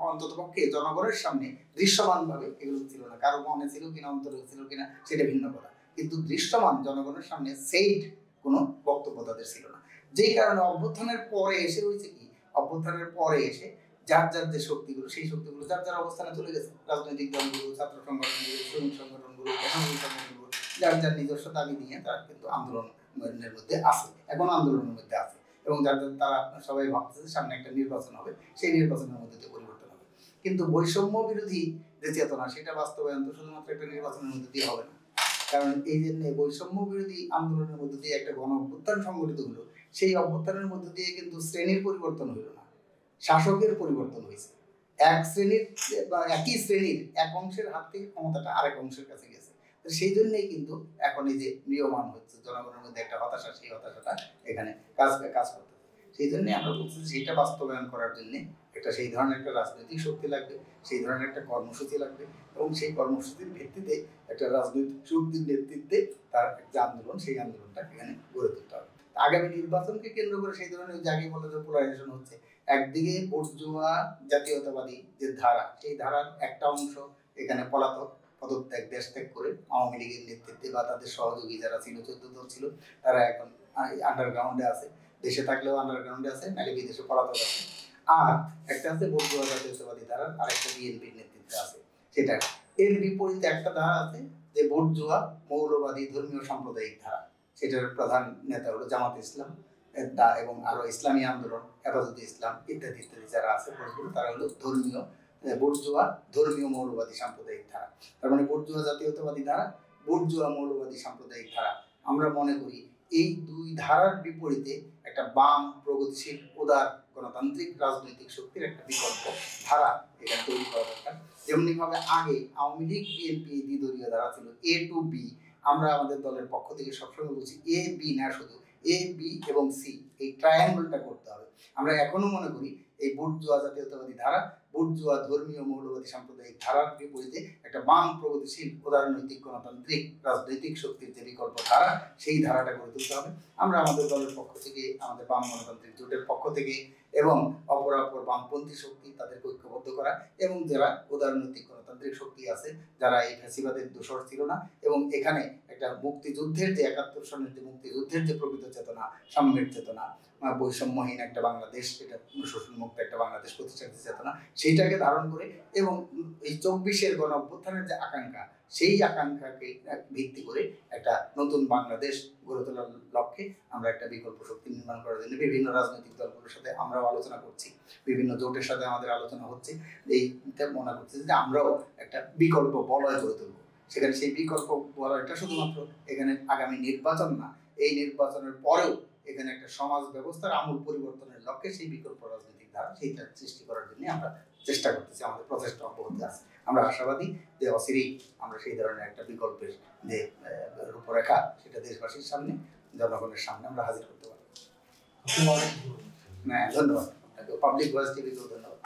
অন্তত পক্ষে জনগণের সামনে দৃশ্যমানভাবে এগুলো ছিল না। কারো মনে ছিল কিনা, অন্তরে ছিল কিনা, সেটা ভিন্ন কথা, কিন্তু দৃশ্যমান জনগণের সামনে সেইট কোনো বক্তব্য তাদের ছিল না। যেই কারণে অভ্যুত্থানের পরে এসে হয়েছে কি, অভ্যুত্থানের পরে এসে যার যার যে শক্তিগুলো, সেই শক্তিগুলো যার যার অবস্থানে চলে গেছে। রাজনৈতিক দলগুলো, ছাত্র সংগঠনগুলো, শ্রমিক সংগঠনগুলো, পেশাজীবী সংগঠনগুলো যার যার নিজস্ব দাবি নিয়ে তারা কিন্তু আন্দোলনের মধ্যে আছে, এখন আন্দোলনের মধ্যে আছে এবং যার যার তারা সবাই ভাবতেছে সামনে একটা নির্বাচন হবে, সেই নির্বাচনের মধ্যে দিয়ে পরিবর্তন হবে। কিন্তু বৈষম্য বিরোধী যে চেতনা, সেটা বাস্তবায়ন তো শুধুমাত্র একটা নির্বাচনের মধ্যে দিয়ে হবে না। কারণ এই জন্য বৈষম্য বিরোধী আন্দোলনের মধ্যে দিয়ে একটা গণ অভ্যুত্থান সংগঠিত হলো, সেই অভ্যুত্থানের মধ্যে দিয়ে কিন্তু শ্রেণীর পরিবর্তন হইল না, শাসকের পরিবর্তন হয়েছে। এক শ্রেণীর বা একই শ্রেণীর এক অংশের হাত থেকে ক্ষমতাটা আরেক অংশের কাছে গেছে। সেই জন্যই কিন্তু এখন এই যে নিয়মান হচ্ছে, জনগণের মধ্যে একটা হতাশা, সেই হতাশাটা এখানে কাজ করতে। সেই জন্যই আমরা বলছি সেইটা বাস্তবায়ন করার জন্য একটা সেই ধরনের একটা রাজনৈতিক শক্তি লাগবে, সেই ধরনের একটা কর্মসূচি লাগবে এবং সেই কর্মসূচির ভিত্তিতে একটা রাজনৈতিক শক্তির নেতৃত্বে তার একটা আন্দোলন, সেই আন্দোলনটা এখানে গড়ে তুলতে হবে। আগামী নির্বাচনকে কেন্দ্র করে সেই ধরনের জায়গায় বলে যে পোলারাইজেশন হচ্ছে, একদিকে বুর্জোয়া জাতীয়তাবাদী যে ধারা, সেই ধারার একটা অংশ এখানে পদত্যাগ, দেশ ত্যাগ করে আওয়ামী লীগের নেতৃত্বে বা তাদের সহযোগী যারা ছিল, 14 দল ছিল, তারা এখন আন্ডারগ্রাউন্ডে আছে, দেশে থাকলেও আন্ডারগ্রাউন্ডে আছে, নাহলে বিদেশে পলাতক আছে। আর একটা আছে বুর্জোয়া জাতীয়তাবাদী ধারা, আর একটা বিএনপির নেতৃত্বে আছে। সেটা এর বিপরীতে একটা ধারা আছে যে বুর্জোয়া মৌলবাদী ধর্মীয় সাম্প্রদায়িক ধারা, সেটার প্রধান নেতা হলো জামাত ইসলাম এবং আরো ইসলামী আন্দোলন, হেফাজতে ইসলাম ইত্যাদি ইত্যাদি যারা আছে, তারা হলো ধর্মীয় বুর্জোয়া ধর্মীয় মৌলবাদী সাম্প্রদায়িক ধারা। তার মানে বুর্জোয়া জাতীয়তাবাদী ধারা, বুর্জোয়া মৌলবাদী সাম্প্রদায়িক ধারা। আমরা মনে করি এই দুই ধারার বিপরীতে একটা বাম, প্রগতিশীল, উদার, গণতান্ত্রিক রাজনৈতিক শক্তির একটা বিকল্প ধারা এখানে তৈরি করা দরকার। যেমনি ভাবে আগে আওয়ামী লীগ, বিএনপি দ্বিদলীয় ধারা ছিল, এ টু বি। আমরা আমাদের দলের পক্ষ থেকে সবসময় বলছি এ বি না, শুধু এ বি এবং সি, এই ট্রায়াঙ্গলটা করতে হবে। আমরা এখনো মনে করি এই বুর্জোয়া জাতীয়তাবাদী ধারা, বুর্জোয়া ধর্মীয় মৌলবাদী সাম্প্রদায়িক ধারার বিপরীতে একটা বাম, প্রগতিশীল, উদারনৈতিক, গণতান্ত্রিক রাজনৈতিক শক্তির যে বিকল্প ধারা, সেই ধারাটা গড়ে তুলতে হবে। আমরা আমাদের দলের পক্ষ থেকে, আমাদের বাম গণতান্ত্রিক জোটের পক্ষ থেকে এবং অপরাপর বামপন্থী শক্তি, তাদেরকে ঐক্যবদ্ধ করা এবং যারা উদারনৈতিক গণতান্ত্রিক শক্তি আছে, যারা এই ফ্যাসিবাদের দোষর ছিল না এবং এখানে একটা মুক্তিযুদ্ধের যে 71 সনের যে মুক্তিযুদ্ধের যে প্রকৃত চেতনা, সাম্যের চেতনা, বৈষম্যহীন একটা বাংলাদেশ, এটা শোষণমুক্ত একটা বাংলাদেশ প্রতিষ্ঠার চেতনা, সেইটাকে ধারণ করে এবং এই 24-এর গণ অভ্যুত্থানের যে আকাঙ্ক্ষা, সেই আকাঙ্ক্ষাকে ভিত্তি করে একটা নতুন বাংলাদেশ গড়ে তোলার লক্ষ্যে আমরা একটা বিকল্প শক্তি নির্মাণ করার জন্য বিভিন্ন রাজনৈতিক দলগুলোর সাথে আমরাও আলোচনা করছি, বিভিন্ন জোটের সাথে আমাদের আলোচনা হচ্ছে। এইটা মনে করছি যে আমরাও একটা বিকল্প বলয় গড়ে তুলব। সেখানে সেই বিকল্প বলয়টা শুধুমাত্র এখানে আগামী নির্বাচন না, এই নির্বাচনের পরেও এখানে একটা সমাজ ব্যবস্থার আমূল পরিবর্তনের লক্ষ্যে সেই বিকল্প রাজনৈতিক ধারা, সেইটা সৃষ্টি করার জন্য আমরা চেষ্টা করতেছি, আমাদের প্রচেষ্টা অব্যাহত আছে। আমরা আশাবাদী যে অচিরেই আমরা সেই ধরনের একটা বিকল্পের যে রূপরেখা, সেটা দেশবাসীর সামনে, জনগণের সামনে আমরা হাজির করতে পারবো। হ্যাঁ, ধন্যবাদ। পাবলিক ভয়েস টিভিকেও ধন্যবাদ।